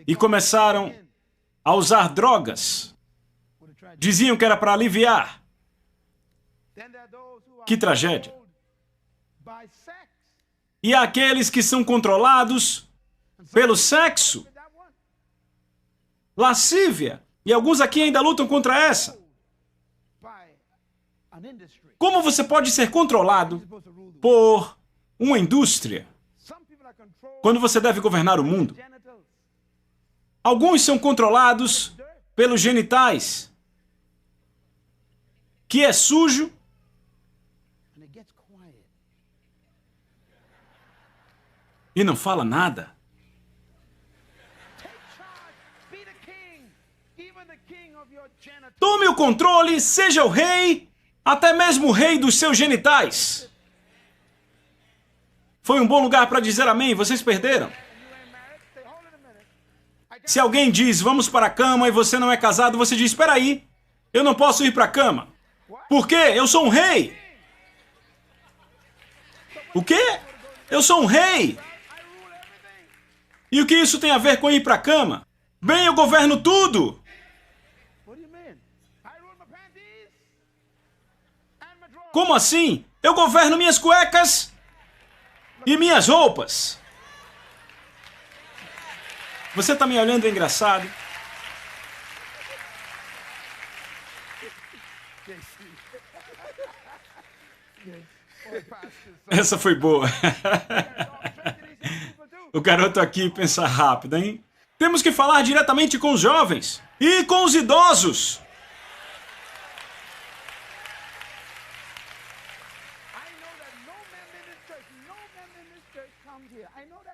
e começaram a usar drogas. Diziam que era para aliviar. Que tragédia. E há aqueles que são controlados pelo sexo. Lascívia. E alguns aqui ainda lutam contra essa. Como você pode ser controlado por uma indústria quando você deve governar o mundo? Alguns são controlados pelos genitais, que é sujo. E não fala nada. Tome o controle, seja o rei, até mesmo o rei dos seus genitais. Foi um bom lugar para dizer amém, vocês perderam. Se alguém diz, vamos para a cama, e você não é casado, você diz, espera aí, eu não posso ir para a cama. Por quê? Eu sou um rei. O quê? Eu sou um rei. E o que isso tem a ver com ir para a cama? Bem, eu governo tudo. Como assim? Eu governo minhas cuecas e minhas roupas. Você está me olhando engraçado? Essa foi boa. O garoto aqui pensa rápido, hein? Temos que falar diretamente com os jovens e com os idosos.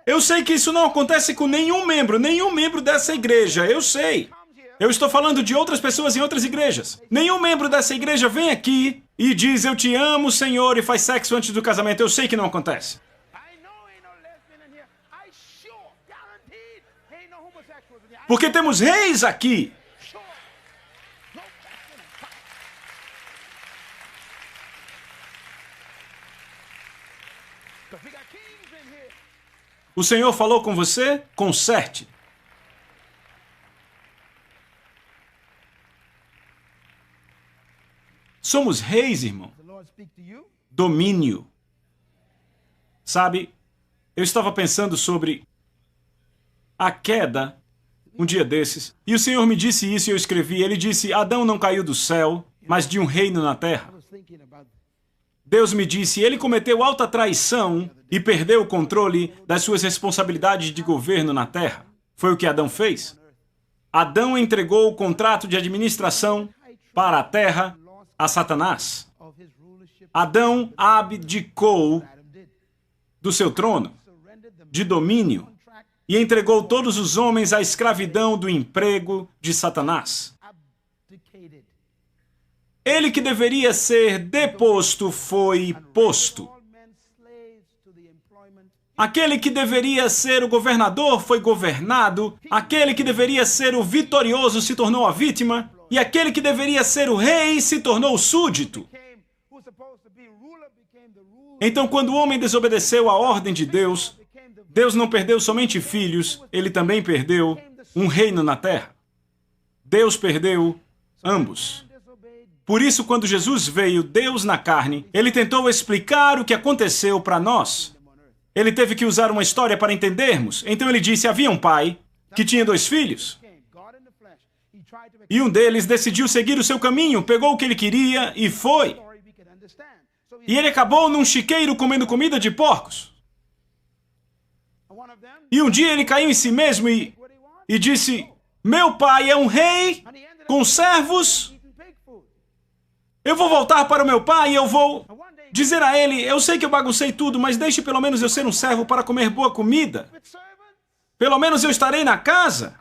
Eu sei que isso não acontece com nenhum membro dessa igreja, eu sei. Eu estou falando de outras pessoas em outras igrejas. Nenhum membro dessa igreja vem aqui e diz, eu te amo, Senhor, e faz sexo antes do casamento. Eu sei que não acontece. Porque temos reis aqui. O Senhor falou com você? Conserte. Somos reis, irmão. Domínio. Sabe, eu estava pensando sobre a queda um dia desses, e o Senhor me disse isso e eu escrevi. Ele disse, Adão não caiu do céu, mas de um reino na terra. Deus me disse, ele cometeu alta traição e perdeu o controle das suas responsabilidades de governo na terra. Foi o que Adão fez. Adão entregou o contrato de administração para a terra a Satanás. Adão abdicou do seu trono de domínio e entregou todos os homens à escravidão do emprego de Satanás. Ele que deveria ser deposto foi posto. Aquele que deveria ser o governador foi governado. Aquele que deveria ser o vitorioso se tornou a vítima. E aquele que deveria ser o rei se tornou o súdito. Então, quando o homem desobedeceu à ordem de Deus, Deus não perdeu somente filhos, ele também perdeu um reino na terra. Deus perdeu ambos. Por isso, quando Jesus veio, Deus na carne, ele tentou explicar o que aconteceu para nós. Ele teve que usar uma história para entendermos. Então ele disse, havia um pai que tinha 2 filhos. E um deles decidiu seguir o seu caminho, pegou o que ele queria e foi. E ele acabou num chiqueiro comendo comida de porcos. E um dia ele caiu em si mesmo e disse, meu pai é um rei com servos. Eu vou voltar para o meu pai e eu vou dizer a ele, eu sei que eu baguncei tudo, mas deixe pelo menos eu ser um servo para comer boa comida. Pelo menos eu estarei na casa.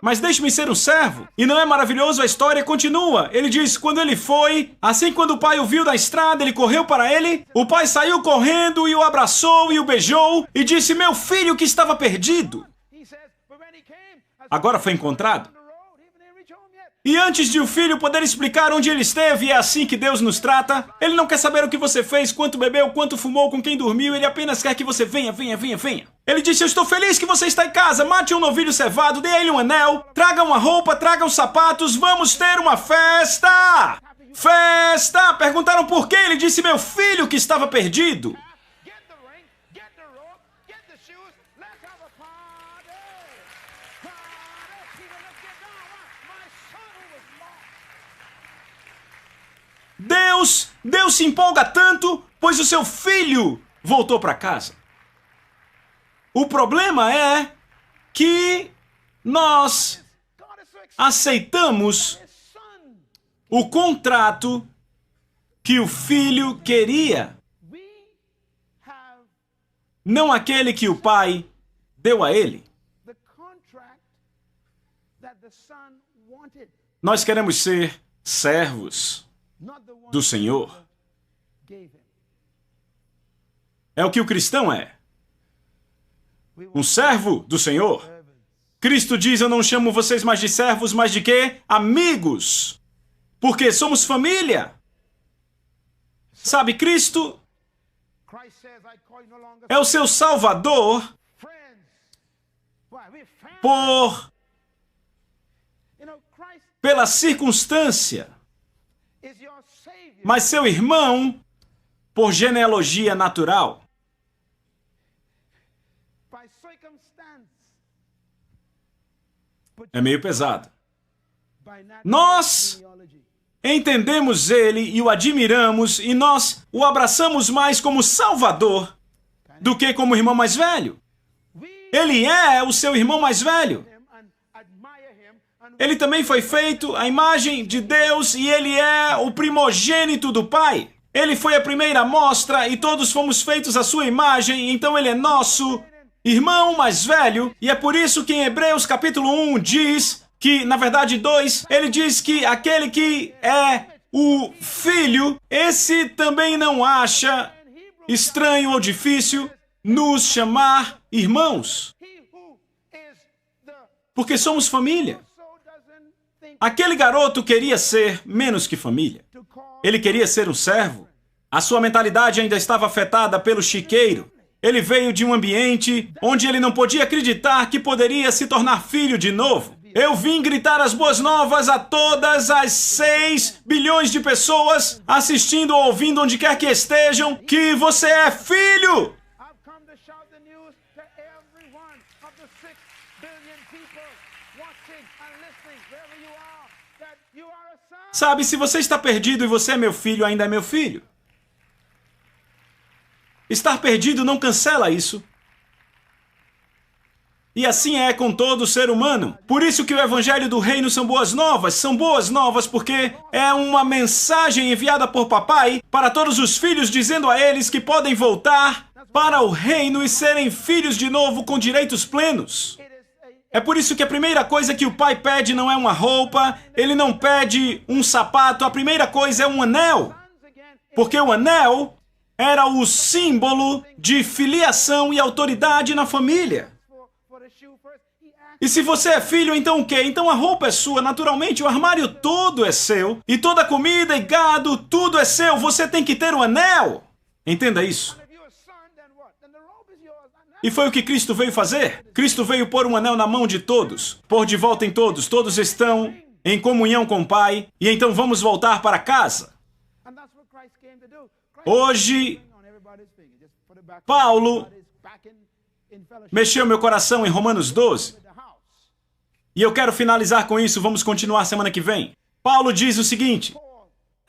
Mas deixe-me ser um servo. E não é maravilhoso? A história continua. Ele diz, quando ele foi, assim quando o pai o viu na estrada, ele correu para ele. O pai saiu correndo e o abraçou e o beijou e disse, meu filho que estava perdido, agora foi encontrado. E antes de o filho poder explicar onde ele esteve, e é assim que Deus nos trata, ele não quer saber o que você fez, quanto bebeu, quanto fumou, com quem dormiu, ele apenas quer que você venha, venha, venha, venha. Ele disse, eu estou feliz que você está em casa. Mate um novilho cevado, dê a ele um anel, traga uma roupa, traga os sapatos, vamos ter uma festa! Festa! Perguntaram por quê? Ele disse, meu filho que estava perdido. Deus se empolga tanto, pois o seu filho voltou para casa. O problema é que nós aceitamos o contrato que o filho queria, não aquele que o pai deu a ele. Nós queremos ser servos do Senhor. É o que o cristão é. Um servo do Senhor. Cristo diz, eu não chamo vocês mais de servos, mas de quê? Amigos. Porque somos família. Sabe, Cristo é o seu Salvador pela circunstância, mas seu irmão por genealogia natural. É meio pesado. Nós entendemos ele e o admiramos e nós o abraçamos mais como Salvador do que como irmão mais velho. Ele é o seu irmão mais velho. Ele também foi feito à imagem de Deus e ele é o primogênito do Pai. Ele foi a primeira amostra e todos fomos feitos à sua imagem, então ele é nosso irmão mais velho. E é por isso que em Hebreus capítulo 1 diz que, na verdade 2, ele diz que aquele que é o filho, esse também não acha estranho ou difícil nos chamar irmãos. Porque somos família. Aquele garoto queria ser menos que família. Ele queria ser um servo. A sua mentalidade ainda estava afetada pelo chiqueiro. Ele veio de um ambiente onde ele não podia acreditar que poderia se tornar filho de novo. Eu vim gritar as boas novas a todas as 6 bilhões de pessoas assistindo ou ouvindo onde quer que estejam, que você é filho! Sabe, se você está perdido e você é meu filho, ainda é meu filho. Estar perdido não cancela isso. E assim é com todo ser humano. Por isso que o Evangelho do Reino são boas novas. São boas novas porque é uma mensagem enviada por papai para todos os filhos, dizendo a eles que podem voltar para o reino e serem filhos de novo com direitos plenos. É por isso que a primeira coisa que o pai pede não é uma roupa, ele não pede um sapato, a primeira coisa é um anel. Porque o anel era o símbolo de filiação e autoridade na família. E se você é filho, então o quê? Então a roupa é sua, naturalmente, o armário todo é seu, e toda comida e gado, tudo é seu, você tem que ter um anel. Entenda isso. E foi o que Cristo veio fazer. Cristo veio pôr um anel na mão de todos, pôr de volta em todos. Todos estão em comunhão com o Pai, e então vamos voltar para casa. Hoje, Paulo mexeu meu coração em Romanos 12. E eu quero finalizar com isso, vamos continuar semana que vem. Paulo diz o seguinte,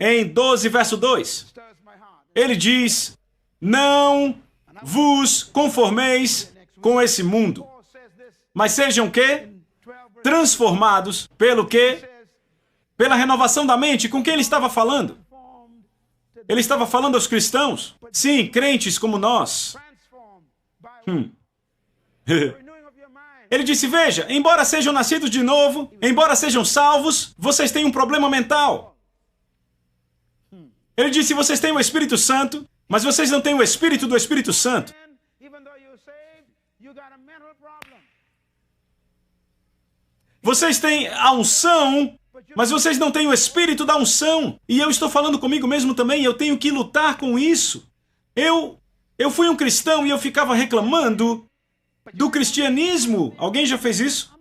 em 12, verso 2. Ele diz, não vos conformeis com esse mundo, mas sejam o quê? Transformados pelo quê? Pela renovação da mente. Com quem ele estava falando? Ele estava falando aos cristãos. Sim, crentes como nós. Ele disse, veja, embora sejam nascidos de novo, embora sejam salvos, vocês têm um problema mental. Ele disse, vocês têm o Espírito Santo, mas vocês não têm o Espírito do Espírito Santo. Vocês têm a unção, mas vocês não têm o Espírito da unção. E eu estou falando comigo mesmo também, eu tenho que lutar com isso. Eu fui um cristão e eu ficava reclamando do cristianismo. Alguém já fez isso?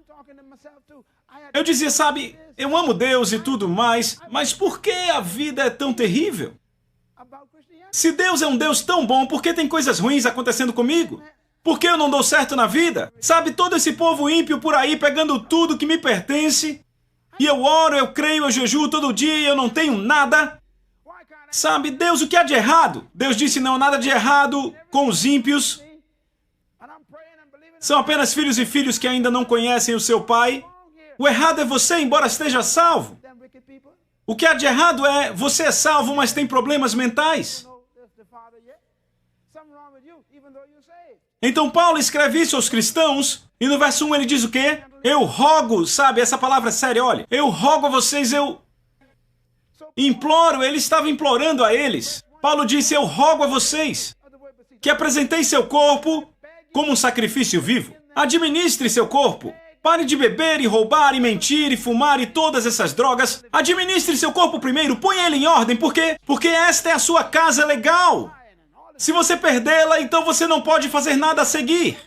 Eu dizia, sabe, eu amo Deus e tudo mais, mas por que a vida é tão terrível? Se Deus é um Deus tão bom, por que tem coisas ruins acontecendo comigo? Por que eu não dou certo na vida? Sabe, todo esse povo ímpio por aí pegando tudo que me pertence. E eu oro, eu creio, eu jejuo todo dia e eu não tenho nada. Sabe, Deus, o que há de errado? Deus disse, não há nada de errado com os ímpios. São apenas filhos e filhos que ainda não conhecem o seu pai. O errado é você, embora esteja salvo. O que há de errado é, você é salvo, mas tem problemas mentais. Então Paulo escreve isso aos cristãos, e no verso 1 ele diz o quê? Eu rogo, sabe, essa palavra é séria, olha. Eu rogo a vocês, eu imploro, ele estava implorando a eles. Paulo disse, eu rogo a vocês que apresenteis seu corpo como um sacrifício vivo. Administre seu corpo. Pare de beber e roubar e mentir e fumar e todas essas drogas. Administre seu corpo primeiro, ponha ele em ordem, por quê? Porque esta é a sua casa legal. Se você perdê-la, então você não pode fazer nada a seguir.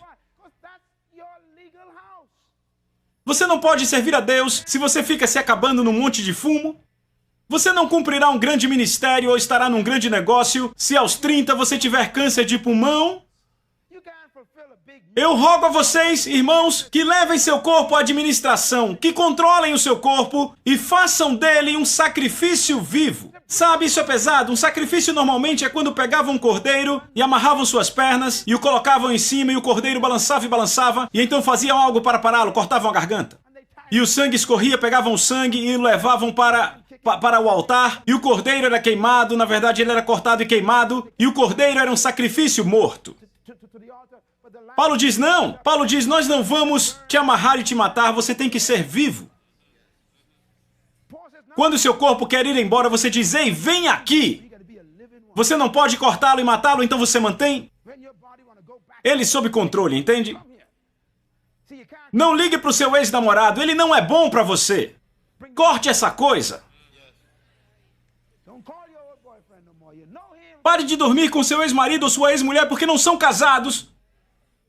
Você não pode servir a Deus se você fica se acabando num monte de fumo. Você não cumprirá um grande ministério ou estará num grande negócio se aos 30 você tiver câncer de pulmão. Eu rogo a vocês, irmãos, que levem seu corpo à administração, que controlem o seu corpo e façam dele um sacrifício vivo. Sabe, isso é pesado. Um sacrifício normalmente é quando pegavam um cordeiro e amarravam suas pernas e o colocavam em cima e o cordeiro balançava e então faziam algo para pará-lo, cortavam a garganta. E o sangue escorria, pegavam o sangue e o levavam para o altar e o cordeiro era queimado, na verdade ele era cortado e queimado e o cordeiro era um sacrifício morto. Paulo diz, não. Paulo diz, nós não vamos te amarrar e te matar, você tem que ser vivo. Quando o seu corpo quer ir embora, você diz, ei, vem aqui. Você não pode cortá-lo e matá-lo, então você mantém ele sob controle, entende? Não ligue para o seu ex-namorado, ele não é bom para você. Corte essa coisa. Pare de dormir com seu ex-marido ou sua ex-mulher porque não são casados.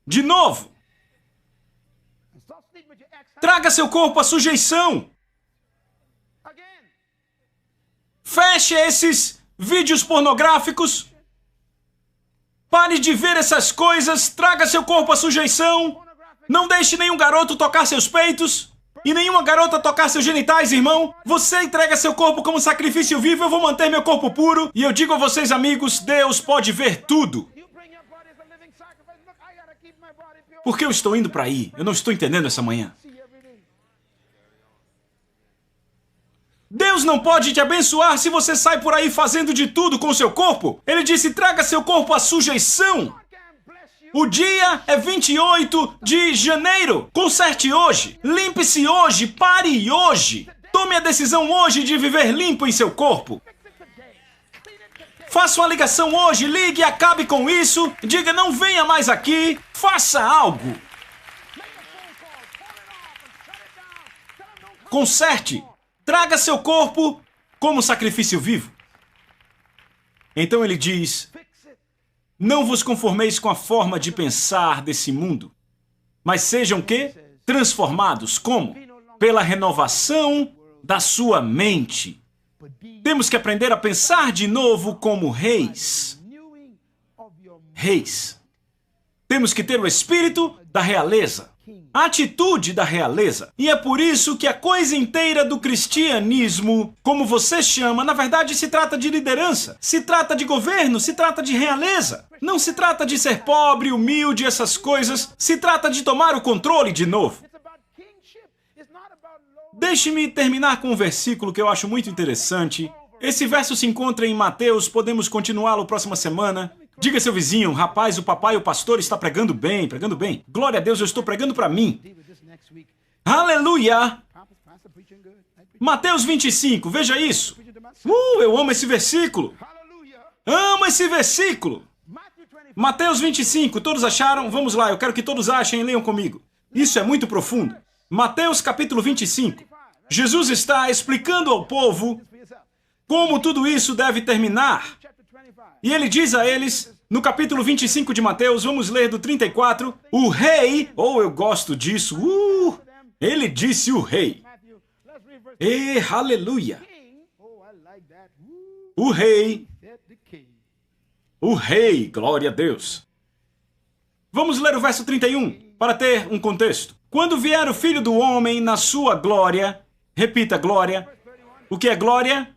De novo. Traga seu corpo à sujeição. Feche esses vídeos pornográficos. Pare de ver essas coisas. Traga seu corpo à sujeição. Não deixe nenhum garoto tocar seus peitos. E nenhuma garota tocar seus genitais, irmão. Você entrega seu corpo como sacrifício vivo. Eu vou manter meu corpo puro. E eu digo a vocês, amigos, Deus pode ver tudo. Por que eu estou indo para aí? Eu não estou entendendo essa manhã. Deus não pode te abençoar se você sai por aí fazendo de tudo com o seu corpo. Ele disse, traga seu corpo à sujeição. O dia é 28 de janeiro. Conserte hoje. Limpe-se hoje. Pare hoje. Tome a decisão hoje de viver limpo em seu corpo. Faça uma ligação hoje, ligue e acabe com isso. Diga, não venha mais aqui. Faça algo. Conserte. Traga seu corpo como sacrifício vivo. Então ele diz, não vos conformeis com a forma de pensar desse mundo, mas sejam quê? Transformados. Como? Pela renovação da sua mente. Temos que aprender a pensar de novo como reis. Reis. Temos que ter o espírito da realeza, a atitude da realeza. E é por isso que a coisa inteira do cristianismo, como você chama, na verdade se trata de liderança, se trata de governo, se trata de realeza. Não se trata de ser pobre, humilde, essas coisas. Se trata de tomar o controle de novo. Deixe-me terminar com um versículo que eu acho muito interessante. Esse verso se encontra em Mateus, podemos continuá-lo próxima semana. Diga seu vizinho, rapaz, o papai, o pastor está pregando bem, pregando bem. Glória a Deus, eu estou pregando para mim. Aleluia! Mateus 25, veja isso. Eu amo esse versículo. Amo esse versículo. Mateus 25, todos acharam? Vamos lá, eu quero que todos achem e leiam comigo. Isso é muito profundo. Mateus capítulo 25. Jesus está explicando ao povo como tudo isso deve terminar. E ele diz a eles, No capítulo 25 de Mateus, vamos ler do 34, o rei, eu gosto disso, ele disse o rei. Aleluia! O rei, glória a Deus. Vamos ler o verso 31, para ter um contexto. Quando vier o Filho do Homem na sua glória, repita glória. O que é glória?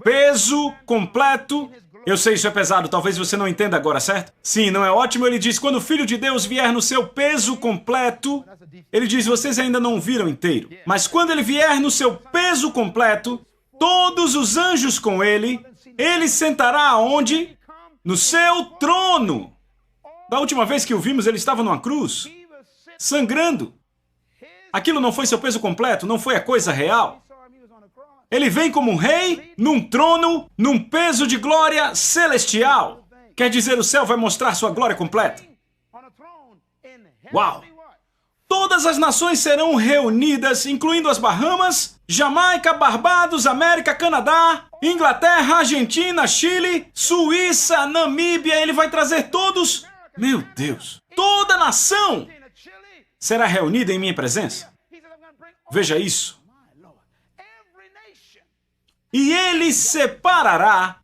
Peso completo. Eu sei, isso é pesado, talvez você não entenda agora, certo? Sim, não é ótimo? Ele diz, quando o Filho de Deus vier no seu peso completo, ele diz, vocês ainda não o viram inteiro. Mas quando ele vier no seu peso completo, todos os anjos com ele sentará aonde? No seu trono. Da última vez que o vimos, ele estava numa cruz, sangrando. Aquilo não foi seu peso completo, não foi a coisa real. Ele vem como um rei, num trono, num peso de glória celestial. Quer dizer, o céu vai mostrar sua glória completa. Uau! Todas as nações serão reunidas, incluindo as Bahamas, Jamaica, Barbados, América, Canadá, Inglaterra, Argentina, Chile, Suíça, Namíbia. Ele vai trazer todos. Meu Deus! Toda nação será reunida em minha presença. Veja isso. E ele separará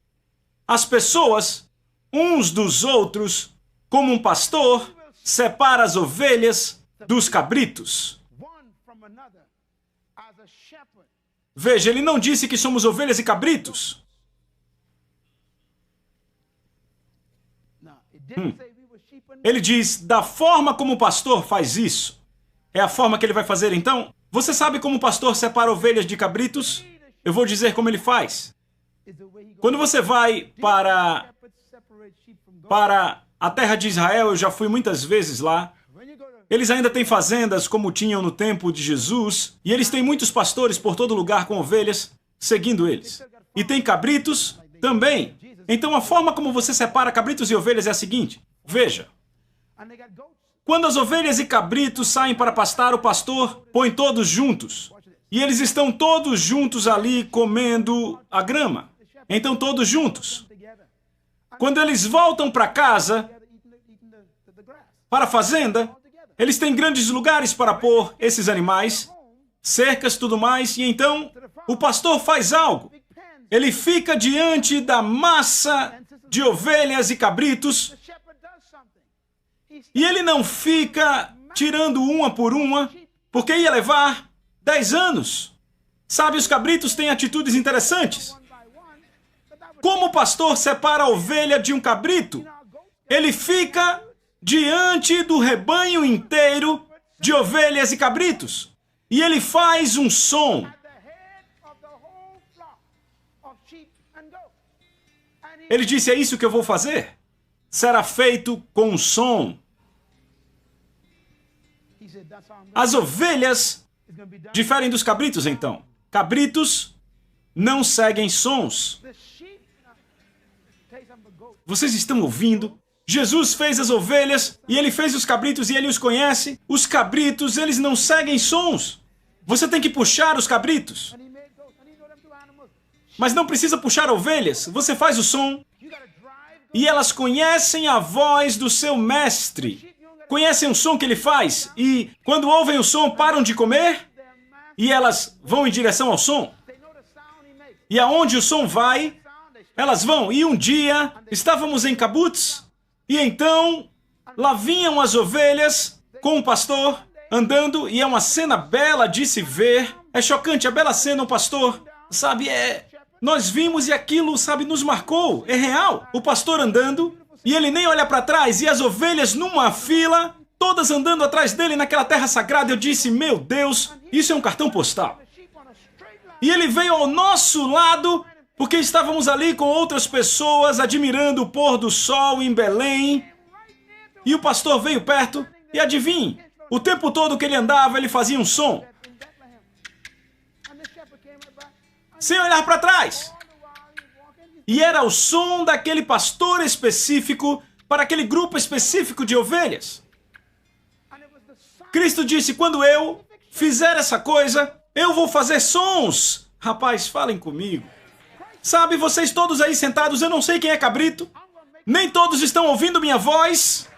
as pessoas uns dos outros, como um pastor separa as ovelhas dos cabritos. Veja, ele não disse que somos ovelhas e cabritos. Ele diz, da forma como o pastor faz isso. É a forma que ele vai fazer então? Você sabe como o pastor separa ovelhas de cabritos? Eu vou dizer como ele faz. Quando você vai para a terra de Israel, eu já fui muitas vezes lá. Eles ainda têm fazendas como tinham no tempo de Jesus, e eles têm muitos pastores por todo lugar com ovelhas, seguindo eles. E tem cabritos também. Então a forma como você separa cabritos e ovelhas é a seguinte. Veja. Quando as ovelhas e cabritos saem para pastar, o pastor põe todos juntos. E eles estão todos juntos ali comendo a grama. Então todos juntos. Quando eles voltam para casa, para a fazenda, eles têm grandes lugares para pôr esses animais, cercas, tudo mais, e então o pastor faz algo. Ele fica diante da massa de ovelhas e cabritos, e ele não fica tirando uma por uma, porque ia levar 10 anos. Sabe, os cabritos têm atitudes interessantes. Como o pastor separa a ovelha de um cabrito, ele fica diante do rebanho inteiro de ovelhas e cabritos. E ele faz um som. Ele disse, é isso que eu vou fazer? Será feito com um som. As ovelhas diferem dos cabritos, então. Cabritos não seguem sons. Vocês estão ouvindo? Jesus fez as ovelhas e ele fez os cabritos e ele os conhece. Os cabritos, eles não seguem sons. Você tem que puxar os cabritos. Mas não precisa puxar ovelhas. Você faz o som. E elas conhecem a voz do seu mestre. Conhecem o som que ele faz. E quando ouvem o som, param de comer. E elas vão em direção ao som. E aonde o som vai, elas vão. E um dia, estávamos em Kibbutz. E então, lá vinham as ovelhas com o pastor andando. E é uma cena bela de se ver. É chocante, a bela cena, o pastor. Sabe, nós vimos e aquilo, sabe, nos marcou. É real. O pastor andando e ele nem olha para trás. E as ovelhas numa fila, todas andando atrás dele naquela terra sagrada. Eu disse, meu Deus, isso é um cartão postal. E ele veio ao nosso lado, porque estávamos ali com outras pessoas admirando o pôr do sol em Belém. E o pastor veio perto e adivinhe, o tempo todo que ele andava, ele fazia um som. Sem olhar para trás. E era o som daquele pastor específico para aquele grupo específico de ovelhas. Cristo disse, quando eu fizer essa coisa, eu vou fazer sons. Rapaz, falem comigo. Sabe, vocês todos aí sentados, eu não sei quem é cabrito. Nem todos estão ouvindo minha voz.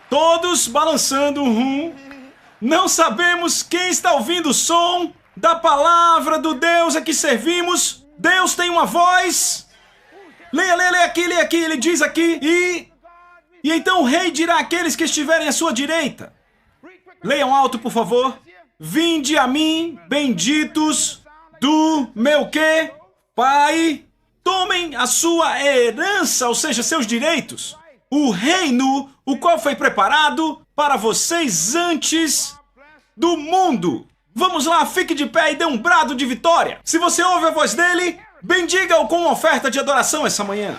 Todos balançando o rum. Não sabemos quem está ouvindo o som da palavra do Deus a que servimos. Deus tem uma voz. Leia aqui. Ele diz aqui. E então o rei dirá àqueles que estiverem à sua direita. Leiam alto, por favor. Vinde a mim, benditos do meu quê? Pai. Tomem a sua herança, ou seja, seus direitos. O reino, o qual foi preparado para vocês antes do mundo. Vamos lá, fique de pé e dê um brado de vitória. Se você ouve a voz dele, bendiga-o com uma oferta de adoração essa manhã.